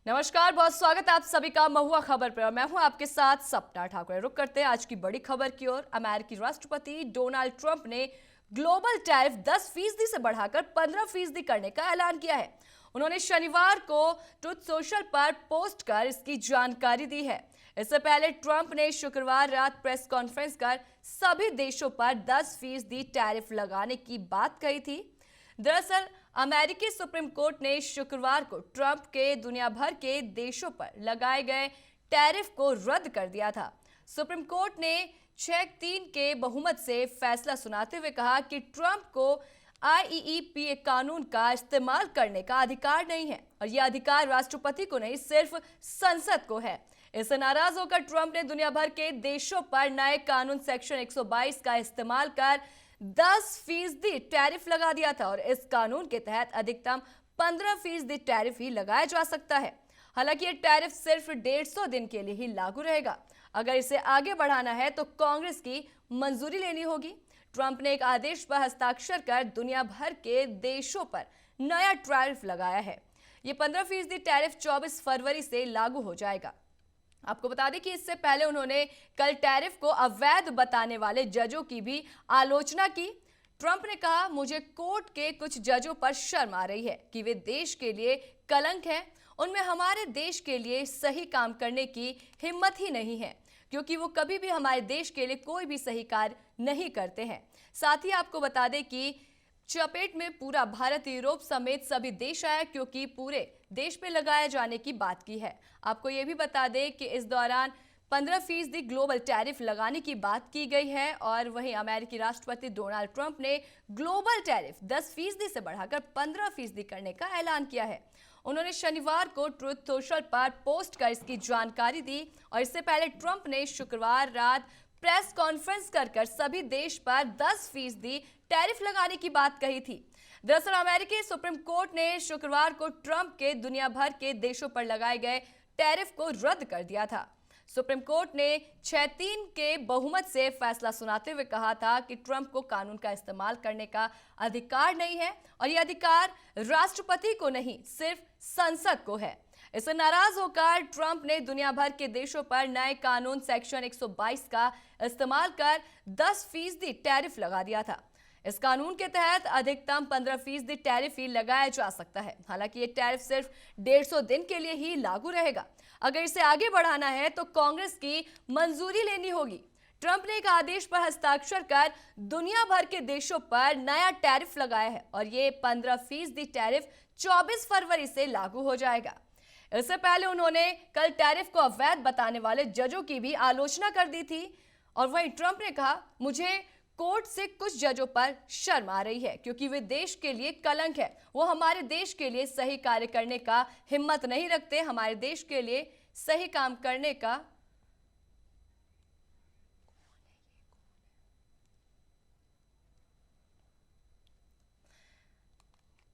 नमस्कार, बहुत स्वागत है आप सभी का महुआ खबर पर और मैं हूं आपके साथ सपना ठाकुर। रुक करते हैं आज की बड़ी खबर की ओर। अमेरिकी राष्ट्रपति डोनाल्ड ट्रंप ने ग्लोबल टैरिफ 10% से बढ़ाकर 15% करने का ऐलान किया है। उन्होंने शनिवार को ट्रुथ सोशल पर पोस्ट कर इसकी जानकारी दी है। इससे पहले ट्रंप ने शुक्रवार रात प्रेस कॉन्फ्रेंस कर सभी देशों पर 10% टैरिफ लगाने की बात कही थी। दरअसल अमेरिकी सुप्रीम कोर्ट ने शुक्रवार को ट्रंप के दुनिया भर के देशों पर लगाए गए टैरिफ को रद्द कर दिया था। सुप्रीम कोर्ट ने 6-3 के बहुमत से फैसला सुनाते हुए कहा कि ट्रंप को आईईईपीए कानून का इस्तेमाल करने का अधिकार नहीं है और यह अधिकार राष्ट्रपति को नहीं, सिर्फ संसद को है। इससे नाराज होकर ट्रंप ने दुनिया भर के देशों पर नए कानून सेक्शन 122 का इस्तेमाल कर 10% टैरिफ लगा दिया था और इस कानून के तहत अधिकतम 15% टैरिफ ही लगाया जा सकता है। हालांकि ये टैरिफ सिर्फ 150 दिन के लिए ही लागू रहेगा। अगर इसे आगे बढ़ाना है तो कांग्रेस की मंजूरी लेनी होगी। ट्रंप ने एक आदेश पर हस्ताक्षर कर दुनिया भर के देशों पर नया टैरिफ लगाया है। ये 15% टैरिफ 24 फरवरी से लागू हो जाएगा। आपको बता दें कि इससे पहले उन्होंने कल टैरिफ को अवैध बताने वाले जजों की भी आलोचना की। ट्रंप ने कहा, मुझे कोर्ट के कुछ जजों पर शर्म आ रही है कि वे देश के लिए कलंक हैं। उनमें हमारे देश के लिए सही काम करने की हिम्मत ही नहीं है, क्योंकि वो कभी भी हमारे देश के लिए कोई भी सही कार्य नहीं करते हैं। साथ ही आपको बता दें कि चपेट में पूरा भारत, यूरोप समेत सभी देश आया, क्योंकि पूरे देश पे लगाए जाने की बात की है। आपको ये भी बता दें कि इस दौरान 15% ग्लोबल टैरिफ लगाने की बात की गई है और वहीं अमेरिकी राष्ट्रपति डोनाल्ड ट्रंप ने ग्लोबल टैरिफ 10% से बढ़ाकर 15% करने का ऐलान किया है। उन्होंने शनिवार को ट्रुथ सोशल पर पोस्ट कर इसकी जानकारी दी और इससे पहले ट्रंप ने शुक्रवार रात प्रेस कॉन्फ्रेंस कर सभी देश पर 10% टैरिफ लगाने की बात कही थी। दरअसल अमेरिकी सुप्रीम कोर्ट ने शुक्रवार को ट्रंप के दुनिया भर के देशों पर लगाए गए टैरिफ को रद्द कर दिया था। सुप्रीम कोर्ट ने 6-3 के बहुमत से फैसला सुनाते हुए कहा था कि ट्रंप को कानून का इस्तेमाल करने का अधिकार नहीं है और यह अधिकार राष्ट्रपति को नहीं, सिर्फ संसद को है। इससे नाराज होकर ट्रंप ने दुनिया भर के देशों पर नए कानून सेक्शन 122 का इस्तेमाल कर 10% टैरिफ लगा दिया था। इस कानून के तहत अधिकतम 15% टैरिफ ही लगाया जा सकता है। हालांकि ये टैरिफ सिर्फ 150 दिन के लिए ही लागू रहेगा। अगर इसे आगे बढ़ाना है तो कांग्रेस की मंजूरी लेनी होगी। ट्रंप ने एक आदेश पर हस्ताक्षर कर दुनिया भर के देशों पर नया टैरिफ लगाया है और ये 15% टैरिफ 24 फरवरी से लागू हो जाएगा। इससे पहले उन्होंने कल टैरिफ को अवैध बताने वाले जजों की भी आलोचना कर दी थी और वहीं ट्रंप ने कहा, मुझे कोर्ट से कुछ जजों पर शर्म आ रही है, क्योंकि वे देश के लिए कलंक है। वो हमारे देश के लिए सही कार्य करने का हिम्मत नहीं रखते, हमारे देश के लिए सही काम करने का।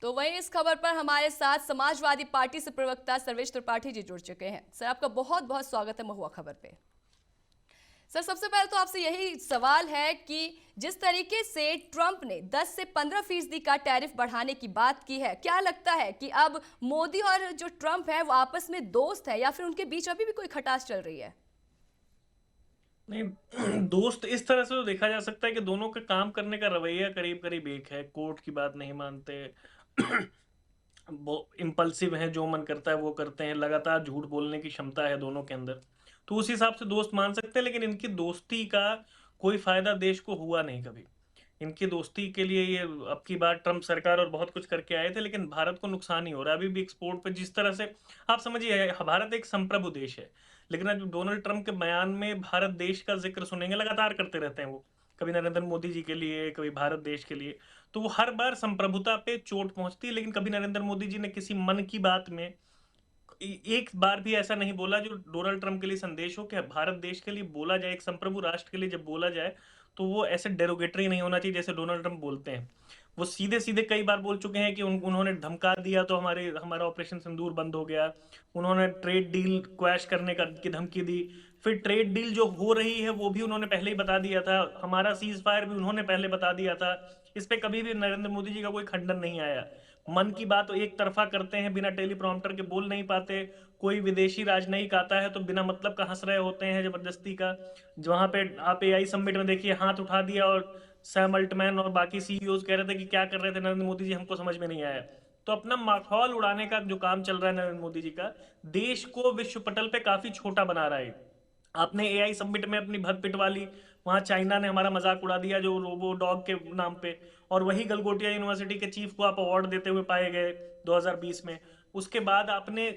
तो वहीं इस खबर पर हमारे साथ समाजवादी पार्टी से प्रवक्ता सर्वेश त्रिपाठी जी जुड़ चुके हैं। सर, आपका बहुत बहुत स्वागत है महुआ खबर पे। सर, सबसे पहले तो आपसे यही सवाल है कि जिस तरीके से ट्रंप ने 10 से 15% का टैरिफ बढ़ाने की बात की है, क्या लगता है कि अब मोदी और जो ट्रंप है वो आपस में दोस्त है या फिर उनके बीच अभी भी कोई खटास चल रही है? नहीं, दोस्त इस तरह से तो देखा जा सकता है कि दोनों का काम करने का रवैया करीब करीब एक है। कोर्ट की बात नहीं मानते, वो इम्पल्सिव हैं, जो मन करता है वो करते हैं, लगातार झूठ बोलने की क्षमता है दोनों के अंदर। तो उस हिसाब से दोस्त मान सकते हैं, लेकिन इनकी दोस्ती का कोई फायदा देश को हुआ नहीं कभी। इनकी दोस्ती के लिए ये अब की बार ट्रंप सरकार और बहुत कुछ करके आए थे, लेकिन भारत को नुकसान ही हो रहा है। अभी भी एक्सपोर्ट पे जिस तरह से आप समझिए, भारत एक संप्रभु देश है, लेकिन आज डोनाल्ड ट्रंप के बयान में भारत देश का जिक्र सुनेंगे, लगातार करते रहते हैं वो, कभी नरेंद्र मोदी जी के लिए, कभी भारत देश के लिए। तो वो हर बार संप्रभुता पे चोट पहुंचती है, लेकिन कभी नरेंद्र मोदी जी ने किसी मन की बात में एक बार भी ऐसा नहीं बोला जो डोनाल्ड ट्रंप के लिए संदेश हो कि भारत देश के लिए बोला जाए। एक संप्रभु राष्ट्र के लिए जब बोला जाए तो वो ऐसे डेरोगेटरी नहीं होना चाहिए जैसे डोनाल्ड ट्रंप बोलते हैं। वो सीधे सीधे कई बार बोल चुके हैं कि उन्होंने धमका दिया तो हमारा ऑपरेशन सिंदूर बंद हो गया। उन्होंने ट्रेड डील क्वैश करने की धमकी दी। फिर ट्रेड डील जो हो रही है वो भी उन्होंने पहले ही बता दिया था। हमारा सीज फायर भी उन्होंने पहले बता दिया था। इस पे कभी भी नरेंद्र मोदी जी का कोई खंडन नहीं आया। मन की बात एक तरफा करते हैं, बिना टेलीप्रॉम्प्टर के बोल नहीं पाते। कोई विदेशी राजनयिक आता है तो बिना मतलब का हंस रहे होते हैं जबरदस्ती का। वहां पे आप एआई समिट में देखिए, हाथ उठा दिया और सैम अल्टमैन और बाकी सीईओज कह रहे थे कि क्या कर रहे थे नरेंद्र मोदी जी, हमको समझ में नहीं आया। तो अपना माहौल उड़ाने का जो काम चल रहा है नरेंद्र मोदी जी का, देश को विश्व पटल पे काफी छोटा बना रहा है। आपने एआई समिट में अपनी भग पिटवा ली, वहां चाइना ने हमारा मजाक उड़ा दिया जो रोबो डॉग के नाम पे, और वही गलगोटिया यूनिवर्सिटी के चीफ को आप अवार्ड देते हुए पाए गए 2020 में। उसके बाद आपने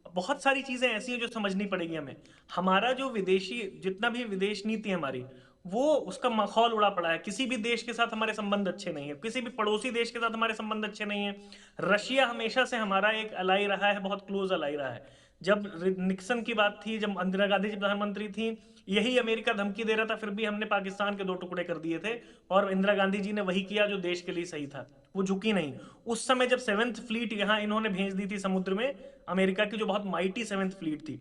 बहुत सारी चीजें ऐसी हैं जो समझनी पड़ेगी हमें। हमारा जो विदेशी जितना भी विदेश नीति है हमारी, वो उसका माहौल उड़ा पड़ा है। किसी भी देश के साथ हमारे संबंध अच्छे नहीं है, किसी भी पड़ोसी देश के साथ हमारे संबंध अच्छे नहीं है। रशिया हमेशा से हमारा एक अलाई रहा है, बहुत क्लोज अलाई रहा है। जब निक्सन की बात थी, जब इंदिरा गांधी जी प्रधानमंत्री थी, यही अमेरिका धमकी दे रहा था, फिर भी हमने पाकिस्तान के 2 टुकड़े कर दिए थे। और इंदिरा गांधी जी ने वही किया जो देश के लिए सही था, वो झुकी नहीं। उस समय जब 7th फ्लीट यहाँ इन्होंने भेज दी थी समुद्र में, अमेरिका की जो बहुत माइटी 7th फ्लीट थी,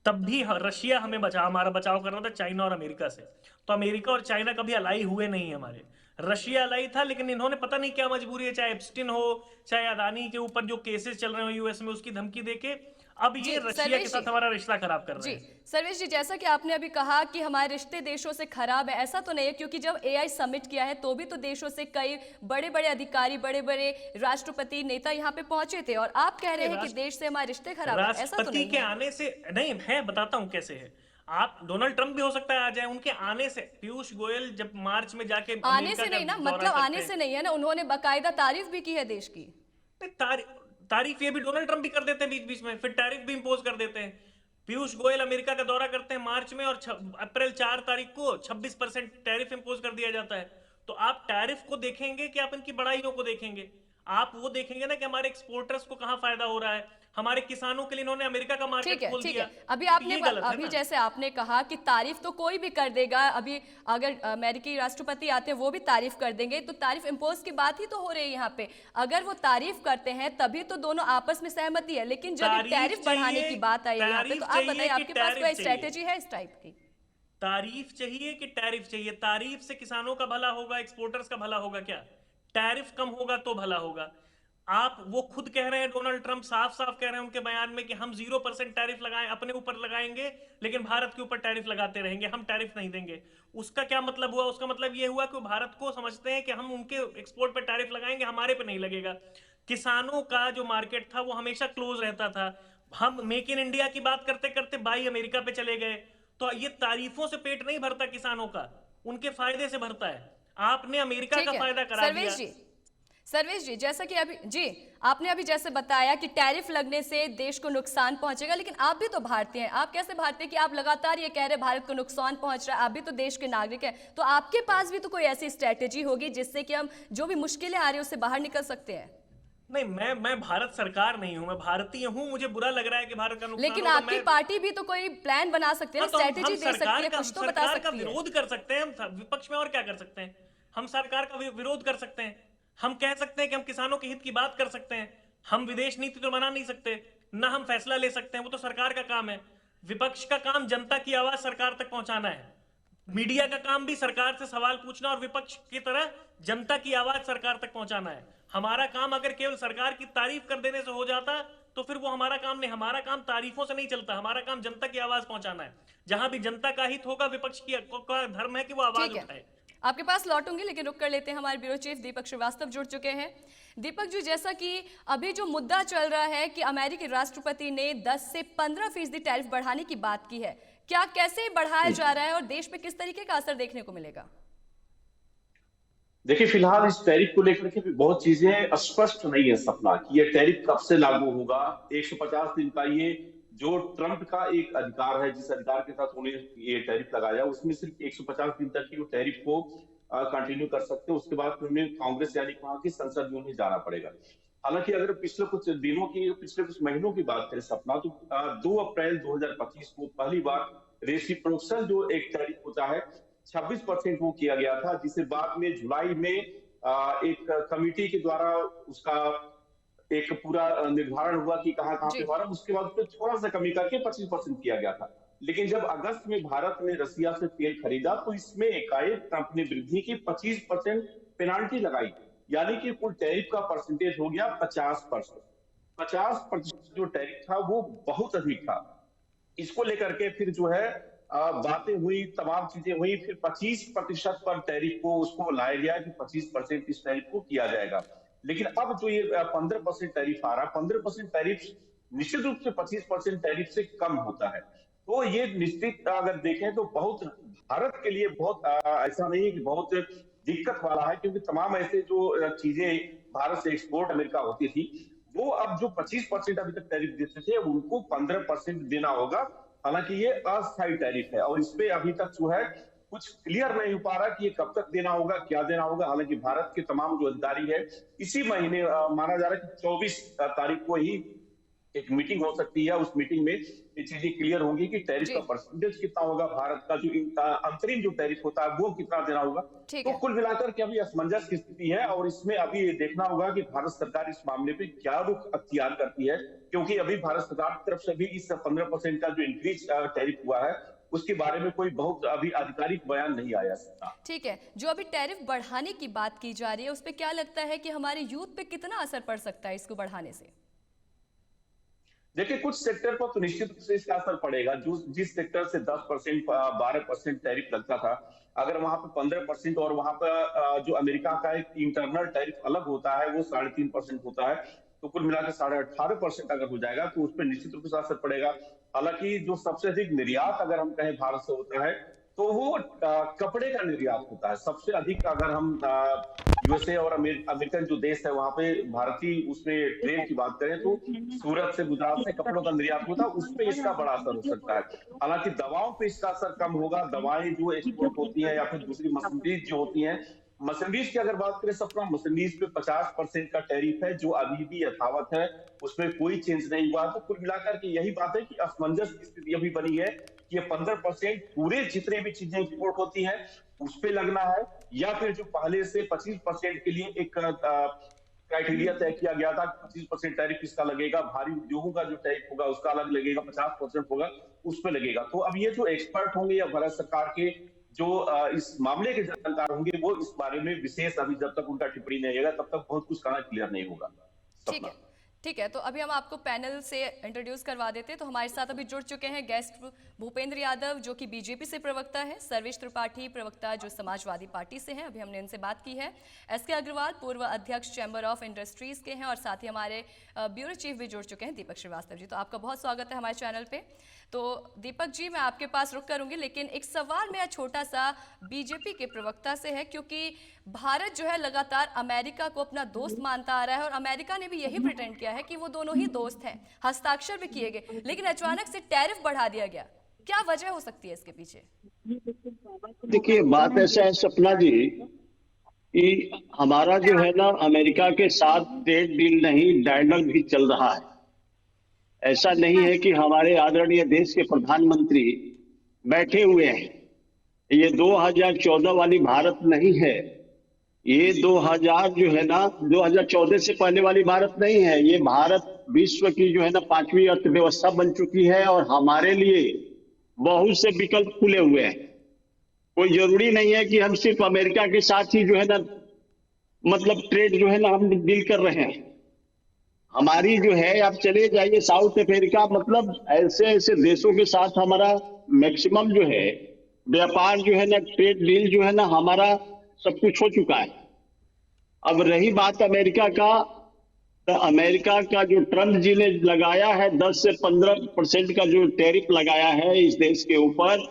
तब भी रशिया हमें हमारा बचाव कर रहा था चाइना और अमेरिका से। तो अमेरिका और चाइना कभी अलाई हुए नहीं हमारे। रशिया अलाई था, लेकिन इन्होंने पता नहीं क्या मजबूरी है, चाहे एप्स्टिन हो, चाहे अदानी के ऊपर जो केसेस चल रहे हो यूएस में, उसकी धमकी देके अब जी ये रशिया के सर्वेश जी, साथ हमारा रिश्ता खराब कर रहे जी हैं। सर्वेश जी, जैसा कि आपने अभी कहा कि हमारे रिश्ते देशों से खराब है, ऐसा तो नहीं है, क्योंकि जब एआई समिट किया है तो भी तो देशों से कई बड़े बड़े अधिकारी, बड़े बड़े राष्ट्रपति नेता यहाँ पे पहुंचे थे, और आप कह रहे नहीं, हैं कि देश से हमारे रिश्ते खराब है, ऐसा तो राष्ट्रपति नहीं के है। आने से नहीं है, बताता हूं कैसे है। आप डोनाल्ड ट्रंप भी हो सकता है आ जाए, उनके आने से। पीयूष गोयल जब मार्च में जाके आने अमेरिका से का नहीं ना, दौरा मतलब करते आने हैं। से नहीं है ना, उन्होंने बाकायदा तारीफ भी की है देश की। नहीं, तारीफ ये भी डोनाल्ड ट्रंप भी कर देते हैं बीच बीच में, फिर टैरिफ भी इंपोज कर देते हैं। पीयूष गोयल अमेरिका का दौरा करते हैं मार्च में, और अप्रैल 4 तारीख को 26% टैरिफ इंपोज कर दिया जाता है। तो आप टैरिफ को देखेंगे कि आप इनकी बड़ाइयों को देखेंगे? आप वो देखेंगे ना कि हमारे एक्सपोर्टर्स को कहाँ फायदा हो रहा है, हमारे किसानों के लिए इन्होंने अमेरिका का मार्केट ठीक है, खोल ठीक दिया। है। अभी तो आपने ये गलत है अभी ना। जैसे आपने कहा कि तारीफ तो कोई भी कर देगा, अभी अगर अमेरिकी राष्ट्रपति आते हैं वो भी तारीफ कर देंगे, तो तारीफ इम्पोज की बात ही तो हो रही है यहाँ पे। अगर वो तारीफ करते हैं तभी तो दोनों आपस में सहमति है, लेकिन जब ये तारीफ टैरिफ बढ़ाने चाहिए, की बात आई है यहाँ पे, तारीफ तो आप चाहिए बताइए कि आपके पास टैरिफ कोई चाहिए? स्ट्रेटेजी है इस टाइप की? तारीफ चाहिए कि टैरिफ चाहिए? तारीफ से किसानों का भला होगा, एक्सपोर्टर्स का भला होगा क्या? टैरिफ कम होगा तो भला होगा। आप वो खुद कह रहे हैं, डोनाल्ड ट्रंप साफ साफ कह रहे हैं उनके बयान में कि हम 0% टैरिफ लगाएं, अपने ऊपर लगाएंगे, लेकिन भारत के ऊपर टैरिफ लगाते रहेंगे, हम टैरिफ नहीं देंगे। उसका क्या मतलब हुआ? उसका मतलब ये हुआ कि वो भारत को समझते हैं कि हम उनके एक्सपोर्ट पर टैरिफ लगाएंगे, हमारे पे नहीं लगेगा। किसानों का जो मार्केट था वो हमेशा क्लोज रहता था। हम मेक इन इंडिया की बात करते करते बाई अमेरिका पे चले गए। तो ये तारीफों से पेट नहीं भरता किसानों का, उनके फायदे से भरता है। आपने अमेरिका ठीक का है फायदा करा दिया। सर्वेश जी, सर्वेश जी, जैसा कि अभी जी आपने अभी जैसे बताया कि टैरिफ लगने से देश को नुकसान पहुंचेगा, लेकिन आप भी तो भारतीय हैं। आप कैसे भारतीय कि आप लगातार ये कह रहे हैं भारत को नुकसान पहुंच रहा है? आप भी तो देश के नागरिक हैं, तो आपके पास भी तो कोई ऐसी स्ट्रेटेजी होगी जिससे कि हम जो भी मुश्किलें आ रही है उससे बाहर निकल सकते हैं। नहीं, मैं भारत सरकार नहीं हूं, मैं भारतीय हूं। मुझे बुरा लग रहा है कि भारत का नुकसान लेकिन हो, तो आपकी मैं पार्टी भी तो कोई प्लान बना सकती है हाँ, ना, तो स्ट्रेटेजी दे सकती है, कुछ तो बता सरकार का सकती है। विरोध कर सकते हैं। हम विपक्ष में और क्या कर सकते हैं? हम सरकार का विरोध कर सकते हैं। हम कह सकते हैं कि हम किसानों के हित की बात कर सकते हैं। हम विदेश नीति तो बना नहीं सकते, ना हम फैसला ले सकते हैं, वो तो सरकार का काम है। विपक्ष का काम जनता की आवाज सरकार तक पहुंचाना है। मीडिया का काम भी सरकार से सवाल पूछना और विपक्ष की तरह जनता की आवाज सरकार तक पहुंचाना है। हमारा काम अगर केवल सरकार की तारीफ कर देने से हो जाता तो फिर वो हमारा काम नहीं। हमारा काम तारीफों से नहीं चलता, हमारा काम जनता की आवाज पहुंचाना है। जहां भी जनता का हित होगा, विपक्ष का धर्म है कि वो आवाज ठीक है, उठाए। आपके पास लौटूंगी, लेकिन रुक कर लेते हैं, हमारे ब्यूरो चीफ दीपक श्रीवास्तव जुड़ चुके हैं। दीपक जी, जैसा कि अभी जो मुद्दा चल रहा है कि अमेरिकी राष्ट्रपति ने 10 से 15% टैरिफ बढ़ाने की बात की है, क्या कैसे बढ़ाया जा रहा है और देश पे किस तरीके का असर देखने को मिलेगा? देखिए, फिलहाल इस टैरिफ को लेकर के भी बहुत चीजें स्पष्ट नहीं है सपना कि ये टैरिफ कब से लागू होगा। 150 दिन का ये जो ट्रंप का एक अधिकार है, जिस अधिकार के साथ उन्हें ये टैरिफ लगाया, उसमें सिर्फ 150 दिन तक ही वो टैरिफ को कंटिन्यू कर सकते हैं। उसके बाद उन्हें कांग्रेस यानी वहां की संसद में उन्हें जाना पड़ेगा। हालांकि अगर पिछले कुछ दिनों की, पिछले कुछ महीनों की बात करें सपना, तो 2 अप्रैल 2025 को पहली बार रेसिप्रोकल जो एक टैरिफ होता है 26% वो किया गया था, जिसे बाद में जुलाई में एक कमिटी के द्वारा उसका एक पूरा निर्धारण हुआ कि कहां कहां पे जी, हमारा, उसके बाद फिर थोड़ा सा कमी करके 25% किया गया था। लेकिन जब अगस्त में भारत ने रसिया से तेल खरीदा तो इसमें एकाएक ट्रंप ने वृद्धि की, 25% पेनाल्टी लगाई। यानी कि कुल टैरिफ का परसेंटेज हो गया 50%। 50% जो टैरिफ था वो बहुत अधिक था। इसको लेकर के फिर जो है बातें हुई, तमाम चीजें हुई, फिर 25% पर टैरिफ को उसको लाया गया कि 25% इस टैरिफ को किया जाएगा। लेकिन अब जो ये 15% टैरिफ आ रहा है, 15% टैरिफ निश्चित रूप से 25% टैरिफ से कम होता है। तो ये निश्चित अगर देखें तो बहुत भारत के लिए बहुत ऐसा नहीं है कि बहुत दिक्कत वाला है, क्योंकि तमाम ऐसे जो चीजें भारत से एक्सपोर्ट अमेरिका होती थी, वो अब जो 25% अभी तक टैरिफ देते थे उनको 15% देना होगा। हालांकि ये अस्थायी टैरिफ है और इसपे अभी तक जो है कुछ क्लियर नहीं हो पा रहा कि ये कब तक देना होगा, क्या देना होगा। हालांकि भारत के तमाम जो अधिकारी है इसी महीने माना जा रहा है कि 24 तारीख को ही एक मीटिंग हो सकती है। उस मीटिंग में ये चीजें क्लियर होंगी कि टैरिफ का परसेंटेज कितना होगा, भारत का जो अंतरिम जो टैरिफ होता है वो कितना देना होगा। तो कुल मिलाकर के अभी असमंजस की स्थिति है और इसमें अभी ये देखना होगा कि भारत सरकार इस मामले पे क्या रुख अख्तियार करती है, क्योंकि अभी भारत सरकार की तरफ से भी इस 15% का जो इंक्रीज टैरिफ हुआ है उसके बारे में कोई बहुत अभी आधिकारिक बयान नहीं आया सकता। ठीक है, जो अभी टैरिफ बढ़ाने की बात की जा रही है उस पर क्या लगता है कि हमारे यूथ पे कितना असर पड़ सकता है इसको बढ़ाने से? देखिए, कुछ सेक्टर पर तो निश्चित रूप से इसका असर पड़ेगा। जो जिस सेक्टर से 10% 12% टैरिफ लगता था, अगर वहां पे 15% और वहां पर जो अमेरिका का एक इंटरनल टैरिफ अलग होता है वो 3.5% होता है, तो कुल मिलाकर 18.5% अगर हो जाएगा तो उस पर निश्चित रूप से असर पड़ेगा। हालांकि जो सबसे अधिक निर्यात अगर हम कहें भारत से होता है तो वो कपड़े का निर्यात होता है सबसे अधिक। अगर हम यूएसए और अमेरिकन जो देश है वहां पे भारतीय उसमें ट्रेड की बात करें तो सूरत से, गुजरात से कपड़ों का निर्यात होता है, उसपे इसका बड़ा असर हो सकता है। हालांकि दवाओं पे इसका असर कम होगा। दवाएं जो एक्सपोर्ट होती है या फिर दूसरी मशीनरीज जो होती हैं, मशीनरीज की अगर बात करें सपना, मशीनरीज पे 50% का टैरिफ है जो अभी भी यथावत है, उसमें कोई चेंज नहीं हुआ। तो कुल मिलाकर के यही बात है कि असमंजस की स्थिति अभी बनी है कि ये 15% पूरे जितने भी चीजें एक्सपोर्ट होती हैं उस पे लगना है, या फिर जो पहले से 25% के लिए एक क्राइटेरिया तय किया गया था, 25% टैरिफ इसका लगेगा, भारी उद्योगों का जो टैरिफ होगा उसका अलग लगेगा, 50% होगा उस पे लगेगा। तो अब ये जो एक्सपर्ट होंगे या भारत सरकार के जो इस मामले के जानकार होंगे वो इस बारे में विशेष अभी जब तक उनका टिप्पणी नहीं आएगा तब तक बहुत कुछ कहना क्लियर नहीं होगा। ठीक है, तो अभी हम आपको पैनल से इंट्रोड्यूस करवा देते हैं। तो हमारे साथ अभी जुड़ चुके हैं गेस्ट भूपेंद्र यादव जो कि बीजेपी से प्रवक्ता है, सर्वेश त्रिपाठी प्रवक्ता जो समाजवादी पार्टी से हैं, अभी हमने इनसे बात की है, एसके अग्रवाल पूर्व अध्यक्ष चैम्बर ऑफ इंडस्ट्रीज के हैं, और साथ ही हमारे ब्यूरो चीफ भी जुड़ चुके हैं दीपक श्रीवास्तव जी। तो आपका बहुत स्वागत है हमारे चैनल पे। तो दीपक जी, मैं आपके पास रुक करूंगी, लेकिन एक सवाल मेरा छोटा सा बीजेपी के प्रवक्ता से है, क्योंकि भारत जो है लगातार अमेरिका को अपना दोस्त मानता आ रहा है और अमेरिका ने भी यही प्रिटेंड किया है कि वो दोनों ही दोस्त हैं, हस्ताक्षर भी किए गए, लेकिन अचानक से टैरिफ बढ़ा दिया गया। क्या वजह हो सकती है इसके पीछे? देखिए, बात ऐसा है सपना जी कि हमारा जो है ना अमेरिका के साथ ट्रेड डील नहीं, डायलॉग भी चल रहा है। ऐसा नहीं है कि हमारे आदरणीय देश के प्रधानमंत्री बैठे हुए हैं। ये 2014 वाली भारत नहीं है, ये 2000 जो है ना 2014 से पहले वाली भारत नहीं है। ये भारत विश्व की जो है ना 5वीं अर्थव्यवस्था बन चुकी है और हमारे लिए बहुत से विकल्प खुले हुए हैं। कोई जरूरी नहीं है कि हम सिर्फ अमेरिका के साथ ही जो है ना मतलब ट्रेड जो है ना हम डील कर रहे हैं। हमारी जो है, आप चले जाइए साउथ अफ्रीका, मतलब ऐसे ऐसे देशों के साथ हमारा मैक्सिमम जो है व्यापार जो है ना, ट्रेड डील जो है ना हमारा सब कुछ हो चुका है। अब रही बात अमेरिका का, तो अमेरिका का जो ट्रम्प जी ने लगाया है 10 से 15% का जो टैरिफ लगाया है इस देश के ऊपर,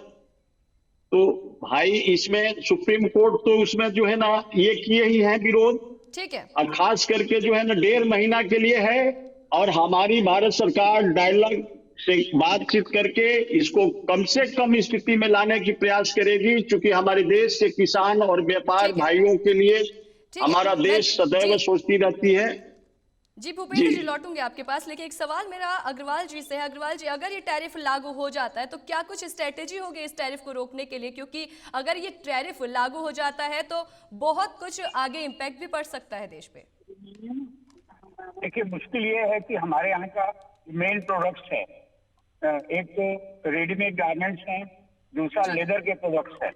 तो भाई इसमें सुप्रीम कोर्ट तो उसमें जो है ना ये किए ही है विरोध। ठीक है, और खास करके जो है ना 1.5 महीना के लिए है, और हमारी भारत सरकार डायलॉग से बातचीत करके इसको कम से कम स्थिति में लाने की प्रयास करेगी, क्योंकि हमारे देश के किसान और व्यापार भाइयों के लिए हमारा देश सदैव सोचती रहती है। जी भूपेंद्र जी, लौटूंगे आपके पास, लेकिन एक सवाल मेरा अग्रवाल जी से है। अग्रवाल जी, अगर ये टैरिफ लागू हो जाता है तो क्या कुछ स्ट्रेटेजी होगी इस टैरिफ को रोकने के लिए? क्योंकि अगर ये टैरिफ लागू हो जाता है तो बहुत कुछ आगे इम्पैक्ट भी पड़ सकता है देश पे। देखिए, मुश्किल ये है कि हमारे यहाँ का मेन प्रोडक्ट्स है, एक तो रेडीमेड गारमेंट्स हैं, दूसरा लेदर के प्रोडक्ट्स है।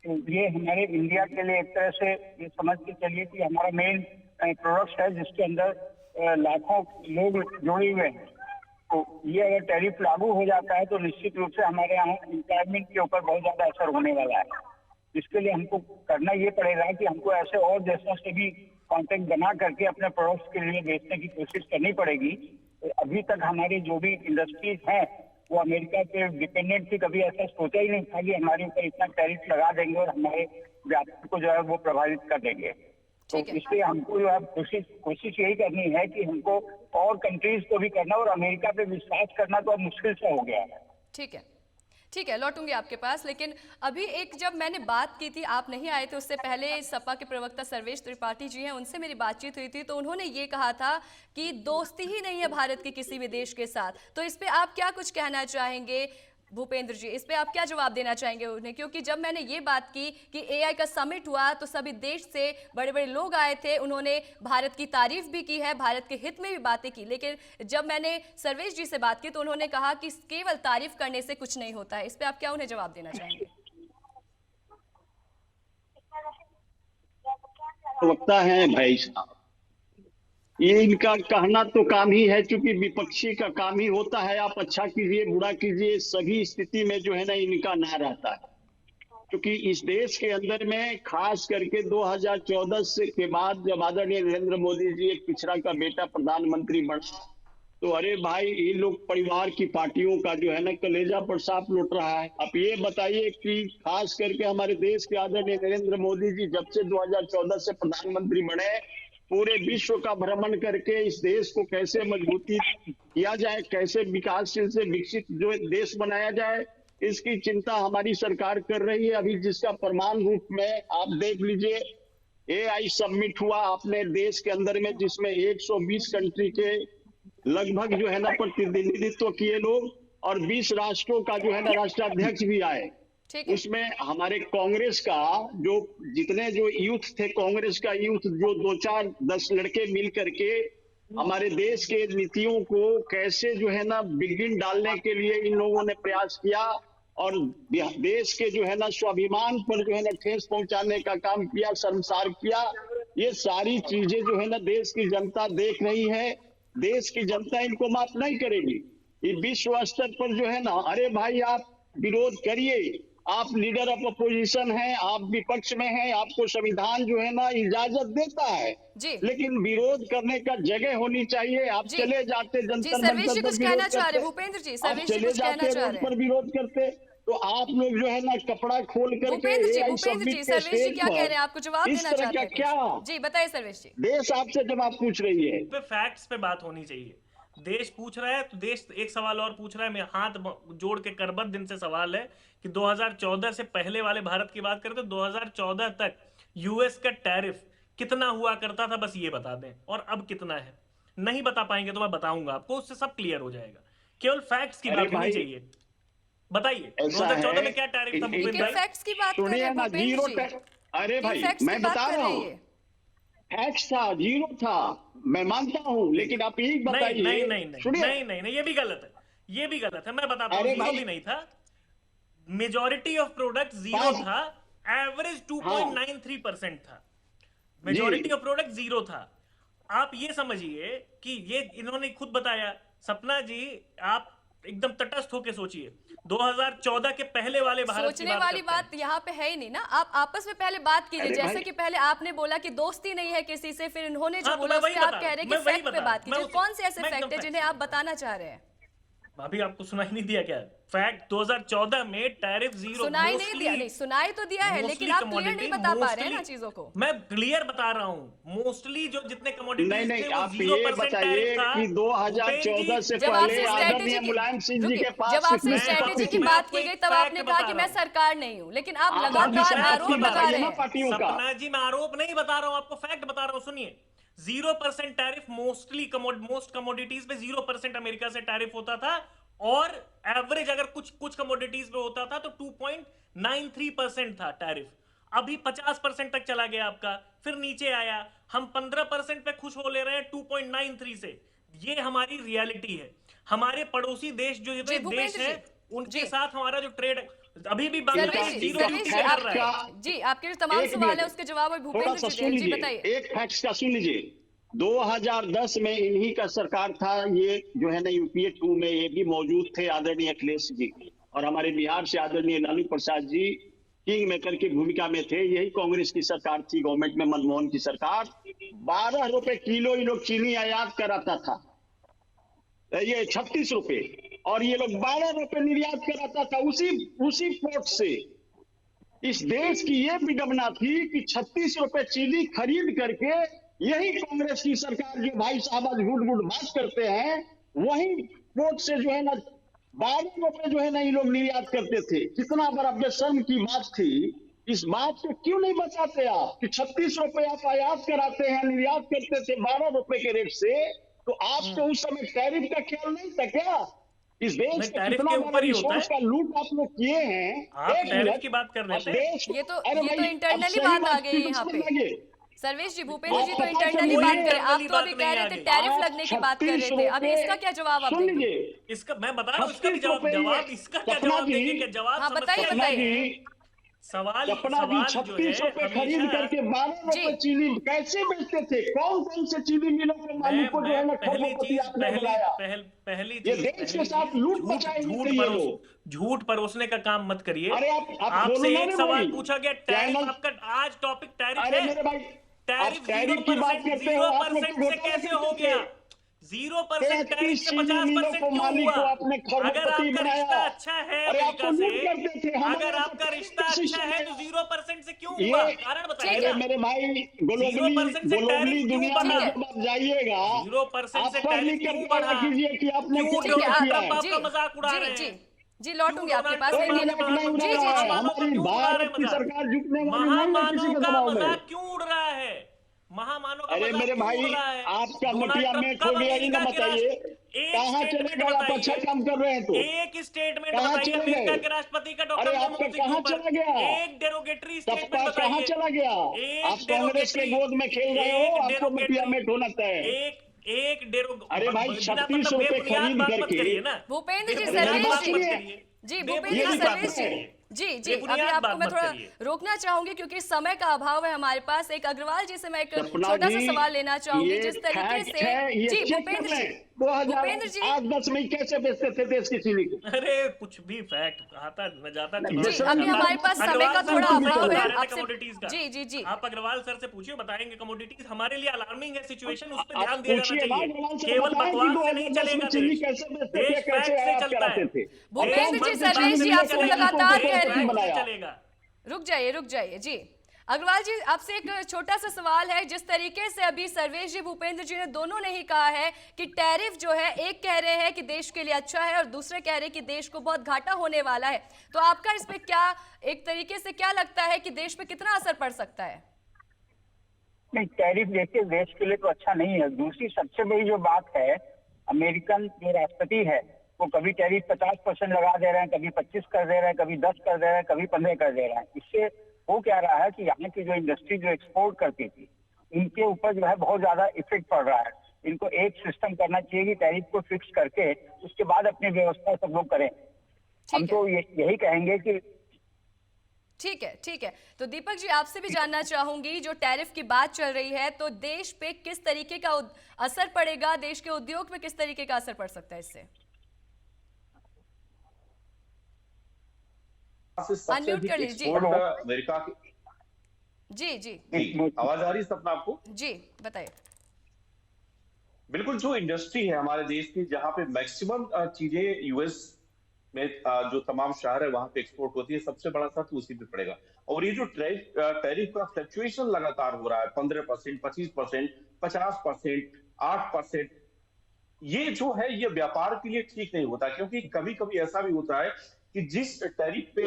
तो ये हमारे इंडिया के लिए एक तरह से ये समझ के चलिए कि हमारा मेन प्रोडक्ट है जिसके अंदर लाखों लोग जुड़े हुए हैं। तो ये अगर टैरिफ लागू हो जाता है तो निश्चित रूप से हमारे यहाँ एम्प्लॉयमेंट के ऊपर बहुत ज्यादा असर होने वाला है। इसके लिए हमको करना ये पड़ेगा कि हमको ऐसे और देशों से भी कॉन्टेक्ट बना करके अपने प्रोडक्ट्स के लिए बेचने की कोशिश करनी पड़ेगी। तो अभी तक हमारी जो भी इंडस्ट्रीज हैं वो अमेरिका के डिपेंडेंट थी, कभी ऐसा सोचा ही नहीं था कि हमारे ऊपर इतना टैरिफ लगा देंगे और हमारे व्यापार को जो है वो प्रभावित कर देंगे। तो इसलिए हमको जो है कोशिश यही करनी है कि हमको और कंट्रीज को भी करना और अमेरिका पे विश्वास करना तो अब मुश्किल से हो गया है। ठीक है, लौटूंगी आपके पास, लेकिन अभी एक जब मैंने बात की थी, आप नहीं आए थे, उससे पहले सपा के प्रवक्ता सर्वेश त्रिपाठी जी हैं, उनसे मेरी बातचीत हुई थी, तो उन्होंने ये कहा था कि दोस्ती ही नहीं है भारत की किसी भी देश के साथ। तो इस पे आप क्या कुछ कहना चाहेंगे भूपेंद्र जी, इस पे आप क्या जवाब देना चाहेंगे उन्हें? क्योंकि जब मैंने ये बात की कि एआई का समिट हुआ तो सभी देश से बड़े बड़े लोग आए थे, उन्होंने भारत की तारीफ भी की है, भारत के हित में भी बातें की, लेकिन जब मैंने सर्वेश जी से बात की तो उन्होंने कहा कि केवल तारीफ करने से कुछ नहीं होता है। इस पे आप क्या उन्हें जवाब देना चाहेंगे? वक्ता है भाई साहब, ये इनका कहना तो काम ही है, क्योंकि विपक्षी का काम ही होता है आप अच्छा कीजिए बुरा कीजिए, सभी स्थिति में जो है ना इनका ना रहता है। क्योंकि इस देश के अंदर में खास करके 2014 के बाद जब आदरणीय नरेंद्र मोदी जी एक पिछड़ा का बेटा प्रधानमंत्री बना, तो अरे भाई ये लोग परिवार की पार्टियों का जो है ना कलेजा पर सांप लौट रहा है। आप ये बताइए कि खास करके हमारे देश के आदरणीय नरेंद्र मोदी जी जब से 2014 से प्रधानमंत्री बने, पूरे विश्व का भ्रमण करके इस देश को कैसे मजबूती किया जाए, कैसे विकासशील से विकसित जो देश बनाया जाए, इसकी चिंता हमारी सरकार कर रही है। अभी जिसका प्रमाण रूप में आप देख लीजिए, एआई समिट हुआ अपने देश के अंदर में, जिसमें 120 कंट्री के लगभग जो है ना प्रतिनिधित्व किए लोग और 20 राष्ट्रों का जो है ना राष्ट्राध्यक्ष भी आए। उसमें हमारे कांग्रेस का जो जितने जो यूथ थे, कांग्रेस का यूथ जो 2-4-10 लड़के मिल करके हमारे देश के नीतियों को कैसे जो है ना बिगिन डालने के लिए इन लोगों ने प्रयास किया और देश के जो है ना स्वाभिमान पर जो है ना ठेस पहुंचाने का काम किया, शर्मसार किया। ये सारी चीजें जो है ना देश की जनता देख रही है, देश की जनता इनको माफ नहीं करेगी। ये विश्व स्तर पर जो है ना, अरे भाई आप विरोध करिए, आप लीडर ऑफ अपोजिशन हैं, आप विपक्ष में हैं, आपको संविधान जो है ना इजाजत देता है, लेकिन विरोध करने का जगह होनी चाहिए। आप चले जाते जनता चले जाते रोड पर विरोध करते, तो आप लोग जो है ना कपड़ा खोल करके इस तरह का क्या? जी बताइए सर्वेश जी। देश आपसे जवाब पूछ रही है, फैक्ट्स पे बात होनी चाहिए। देश पूछ रहा है तो देश एक सवाल और पूछ रहा है। मैं हाथ जोड़ के करबत दिन से सवाल है कि 2014 से पहले वाले भारत की बात करें तो 2014 तक यूएस का टैरिफ कितना हुआ करता था, बस ये बता दें, और अब कितना है। नहीं बता पाएंगे तो मैं बताऊंगा आपको, उससे सब क्लियर हो जाएगा। केवल फैक्ट्स की बात होनी चाहिए। बताइए 2014 में क्या टैरिफ था? फैक्ट्स की बात कर रहे हैं भूपेंद्र जी। अरे भाई मैं बता रहा हूँ, फैक्ट्स था, जीरो था, मैं मानता हूँ, लेकिन आप यही बताइए। नहीं, ये भी गलत है, ये भी गलत है। मैं बताता हूँ, जीरो भी नहीं था। मेजॉरिटी ऑफ प्रोडक्ट जीरो था, एवरेज 2.93% था। मेजॉरिटी ऑफ प्रोडक्ट जीरो था। आप ये समझिए कि ये इन्होंने खुद बताया। सपना जी आप एकदम तटस्थ होके सोचिए, 2014 के पहले वाले भारत सोचने वाली बात यहाँ पे है ही नहीं ना। आप आपस में पहले बात कीजिए, जैसे कि पहले आपने बोला कि दोस्ती नहीं है किसी से, फिर इन्होंने जो बोला उससे आप कह रहे हैं कि फैक्ट पे बात कीजिए। कौन से ऐसे फैक्ट है जिन्हें आप बताना चाह रहे हैं? भाभी आपको सुनाई नहीं दिया क्या? फैक्ट 2014 में टैरिफ जीरो। सुनाई नहीं दिया? नहीं, सुनाई तो दिया है, लेकिन आप क्लियर नहीं बता पा रहे हैं ना चीजों को। मैं क्लियर बता रहा हूँ। मोस्टली जो जितने कमोडिटीज नहीं, आप ये बताइए कि 2014 से पहले आदरणीय मुलायम सिंह जी के पास जब आपसे स्ट्रेटेजी की बात की गई तब आपने कहा कि मैं सरकार नहीं हूँ, लेकिन आप लगातार आरोप लगा रहे हैं। सपना जी मैं आरोप नहीं बता रहा हूँ, आपको फैक्ट बता रहा हूँ। सुनिए, 0% टैरिफ मोस्ट कमोडिटीज पे 0% अमेरिका से टैरिफ होता था, और एवरेज अगर कुछ कमोडिटीज पे होता था तो 2.93% था टैरिफ। अभी 50% तक चला गया आपका, फिर नीचे आया। हम 15% पे खुश हो ले रहे हैं 2.93 से। ये हमारी रियलिटी है। हमारे पड़ोसी देश जो देश है उनके साथ हमारा जो ट्रेड अभी भी सर्वेश बांग्लादेश जी, जीरो सर्वेश जी, ड्यूटी कर आप रहा है। जी आपके जो तमाम एक सवाल है मिनट, उसके जवाब अभी थोड़ा भूपेंद्र सा जी सुन देंगे। जी लीजिए, बताइए। एक फैक्ट का सुन लीजिए। 2010 में इन्हीं का सरकार था, ये जो है ना यूपीए 2 में ये भी मौजूद थे आदरणीय अखिलेश जी, और हमारे बिहार से आदरणीय लालू प्रसाद जी किंग मेकर की भूमिका में थे। यही कांग्रेस की सरकार थी, गवर्नमेंट में मनमोहन की सरकार। 12 रुपए किलो ये लोग चीनी आयात कराता था, ये 36 रुपए, और ये लोग 12 रुपए निर्यात कराता था उसी पोर्ट से। इस देश की ये विडंबना थी कि 36 रुपए चीनी खरीद करके यही कांग्रेस की सरकार, जो भाई साहब आज झूठ मूठ बात करते हैं, वही पोर्ट से जो है ना 12 रुपए जो है ना ये लोग निर्यात करते थे। कितना बड़ा बेशर्म की बात थी। इस बात को क्यों नहीं बताते आप कि 36 रुपए आप आयात कराते हैं, निर्यात करते थे 12 रुपए के रेट से, तो आपको उस समय टैरिफ का ख्याल नहीं था क्या? इस देश नहीं, का टैरिफ कितना के बड़ा ऊपर ही होता रिसोर्स है। का लूट आप लोग किए हैं। आप एक टैरिफ मिनट, की बात कर अब रहे थे। देश ये तो अरे ये तो भाई, इंटरनली अब सही बात आ बात गई की है यहाँ समझ पे। लगे। सर्वेश जी, भूपेंद्र जी आप तो पता इंटरनली चलिए, बात करें, आप इंटरनली तो अभी बात कह नहीं रहे आ थे गई। टैरिफ लगने की बात कर रहे थे, अभी इसका क्या जवाब आप सुन देंगे? लीजिए, इसका मैं बता रहा हूँ, इसका भी 36 जवाब रुपए इसका क्या सपना जवाब जी, देंगे? क्या जवाब हाँ, समझ बताइए, सकते सपना बताइए। हैं? जी, सवाल सपना जी सवाल जो 36 है रुपए खरीद हमेशा। करके 12 जी रुपए चीनी कैसे बेचते थे? कौन कौन से चीनी मिलों के मालिक को जो मैं है ना पहली खरबपति चीज आपने बनाया? ये देश के साथ लूट झूठ मचाएंगे झूठ थे ये परोस लोग। झूठ परोसने का काम मत करिए। अरे आप बोलो आपसे ना एक रे सवाल भाई, पूछा गया, टैरिफ चैनल, आपका आज टॉपिक टैरिफ अरे है। मेरे भाई, आप टैरिफ टैरिफ की बात करते हो, आप लोग तो 0% से घोटाला कैसे करते हो थे। गया? 0% टैरिफ 33 से चीनी मिलों 50% को क्यों मालिक हुआ? को आपने अगर खरबपति आपका बनाया। रिश्ता अच्छा है अरे आप अमेरिका तो से, लूट करते थे, हमारे अगर यहाँ तो आपका टैरिफ रिश्ता का अच्छा सिस्टम है है। तो 0% से क्यों ये हुआ? कारण ठीक बताइए है। अरे ना। मेरे भाई, 0% से ग्लोबली टैरिफ क्यों दुनिया में बढ़ा? ठीक है। जब आप जाइएगा, 0% से आप पढ़ टैरिफ लिख क्यों करके बढ़ा? पता कीजिए कि आपने क्यों क्या ठीक है, क्या किया ट्रंप है। जी आपका मजाक उड़ा जी रहे जी हैं? जी, क्यों लौटूंगी आपके डोनाल्ड पास, ट्रंप कोई लेकिन मजाक नहीं उड़ा जी जी रहा जी है। महामानव का हमारी क्यों उड़ा रहे भारत हैं की मजाक? सरकार झुकने वाली नहीं है महामानव किसी के का दबाव में। मजाक क्यों उड़ रहा है? महामानव का अरे मजाक मेरे क्यों भाई, उड़ रहा है? आपका डोनाल्ड मिटिया ट्रंप मेट कब हो गया, ये ना अमेरिका के बताइए राष्ट्र एक कहाँ चले स्टेटमेंट गए? आप अच्छा बताइए, काम कर रहे हैं तो एक स्टेटमेंट कहाँ बताइए चले अमेरिका गए? के राष्ट्रपति का अरे डॉक्टर आपका मनमोहन सिंह के कहाँ ऊपर। चला गया? एक डेरोगेटरी सबका स्टेटमेंट कहाँ बताइए। चला गया? एक आप कांग्रेस के गोद में खेल रहे हो, आपको मिटिया मेट होना तय है। एक डेरो अरे भाई, बिना 36 मतलब रुपए बेबुनियाद खरीद बात मत करके, करिए ना। भूपेंद्र जी, बेबुनियाद सर्वेश बात जी। मत करिए। जी बेबुनियाद भूपेंद्र जी, बात सर्वेश मत जी, करिए। जी अभी बेबुनियाद आपको बात मैं मत थोड़ा करिए। रोकना चाहूंगी क्योंकि समय का अभाव है हमारे पास। एक अग्रवाल जी से मैं एक सपना छोटा सा जी, सवाल लेना चाहूंगी, ये जिस तरीके फैक्ट से है, ये जी चेक कर भूपेंद्र जी, लें। भूपेंद्र जी 2008-10 में कैसे बेचते थे देश की चीनी को? अरे कुछ भी फैक्ट आता न जाता नहीं, चुनाव जी, चल अभी जाता। हमारे पास समय अग्रवाल का सर थोड़ा कुछ अभाव बता है, रहे थे आपसे- कमोडिटीज का। जी जी जी आप अग्रवाल सर से पूछिए, बताएंगे कमोडिटीज हमारे लिए अलार्मिंग है सिचुएशन, उस पर आप ध्यान दिया पूछिए जाना ना, चाहिए। अग्रवाल सर केवल बताएं कि बकवास से नहीं 2010 में चलेगा चीनी देश। कैसे बेचते थे, देश कैसे फैक्ट से आयात चलता कराते है। थे। भूपेंद्र जी, देश सर्वेश जी आपसे चलेगा। लगातार देश कह रहे हैं। फैक्ट से बनाया। चलेगा। रुक जाइए जी। अग्रवाल जी, आपसे एक छोटा सा सवाल है। जिस तरीके से अभी सर्वेश जी, भूपेंद्र जी ने दोनों ने ही कहा है कि टैरिफ जो है, एक कह रहे हैं कि देश के लिए अच्छा है और दूसरे कह रहे हैं कि देश को बहुत घाटा होने वाला है, तो आपका इस पे क्या, एक तरीके से क्या लगता है कि देश पे कितना असर पड़ सकता है? नहीं, टैरिफ देखिए देश के लिए तो अच्छा नहीं है। दूसरी सबसे बड़ी जो बात है, अमेरिकन जो राष्ट्रपति है वो कभी टैरिफ 50% लगा दे रहे हैं, कभी 25 कर दे रहे हैं, कभी 10 कर दे रहे हैं, कभी 15 कर दे रहे हैं। इससे वो क्या रहा है कि यहाँ की जो इंडस्ट्री जो एक्सपोर्ट करती थी, इनके ऊपर जो है बहुत ज्यादा इफेक्ट पड़ रहा है। इनको एक सिस्टम करना चाहिए कि टैरिफ को फिक्स करके उसके बाद अपनी व्यवस्था सब लोग करें। हम तो यही कहेंगे कि ठीक है। तो दीपक जी, आपसे भी जानना चाहूंगी, जो टैरिफ की बात चल रही है, तो देश पे किस तरीके का असर पड़ेगा, देश के उद्योग पे किस तरीके का असर पड़ सकता है इससे? सबसे अनम्यूट अधिक कर लीजिए। एक्सपोर्ट अमेरिका की। जी आवाज आ रही है सपना आपको? जी बताइए। बिल्कुल, जो इंडस्ट्री है हमारे देश की, जहां पे मैक्सिमम चीजें यूएस में जो तमाम शहर है वहां पे एक्सपोर्ट होती है, सबसे बड़ा असर तो उसी पे पड़ेगा। और ये जो टैरिफ का फ्लक्चुएशन लगातार हो रहा है, 15%, 25%, 50%, 8%, ये जो है ये व्यापार के लिए ठीक नहीं होता, क्योंकि कभी कभी ऐसा भी होता है कि जिस टैरिफ पे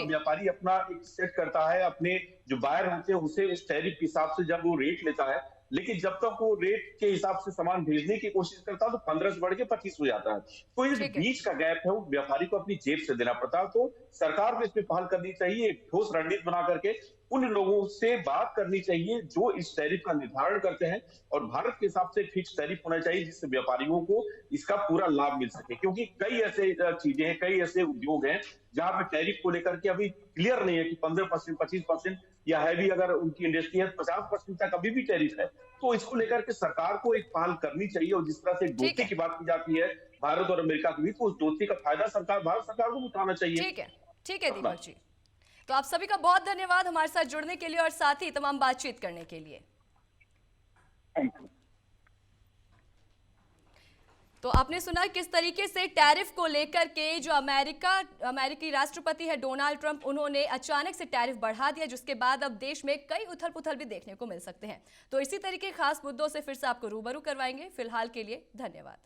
व्यापारी अपना एक सेट करता है, अपने जो बायर होते हैं उसे उस टैरिफ के हिसाब से जब वो रेट लेता है, लेकिन जब तक वो रेट के हिसाब से सामान भेजने की कोशिश करता है तो 15 से बढ़ के 25 हो जाता है। तो ये बीच का गैप है वो व्यापारी को अपनी जेब से देना पड़ता है। तो सरकार को इसमें पहल करनी चाहिए, एक ठोस रणनीति बना करके उन लोगों से बात करनी चाहिए जो इस टैरिफ का निर्धारण करते हैं, और भारत के हिसाब से फिक्स टैरिफ होना चाहिए जिससे व्यापारियों को इसका पूरा लाभ मिल सके। क्योंकि कई ऐसे चीजें हैं, कई ऐसे उद्योग हैं जहां पे टैरिफ को लेकर के अभी क्लियर नहीं है कि 15%, 25% या हैवी अगर उनकी इंडस्ट्री है 50% तक अभी भी टैरिफ है। तो इसको लेकर के सरकार को एक पहल करनी चाहिए, और जिस तरह से ठीक दोस्ती है। की बात की जाती है भारत और अमेरिका के बीच, तो उस दोस्ती का फायदा भारत सरकार को उठाना चाहिए। ठीक है दीपक जी। तो आप सभी का बहुत धन्यवाद हमारे साथ जुड़ने के लिए और साथ ही तमाम बातचीत करने के लिए। Thank you. तो आपने सुना किस तरीके से टैरिफ को लेकर के जो अमेरिकी राष्ट्रपति है डोनाल्ड ट्रंप, उन्होंने अचानक से टैरिफ बढ़ा दिया, जिसके बाद अब देश में कई उथल पुथल भी देखने को मिल सकते हैं। तो इसी तरीके खास मुद्दों से फिर से आपको रूबरू करवाएंगे। फिलहाल के लिए धन्यवाद।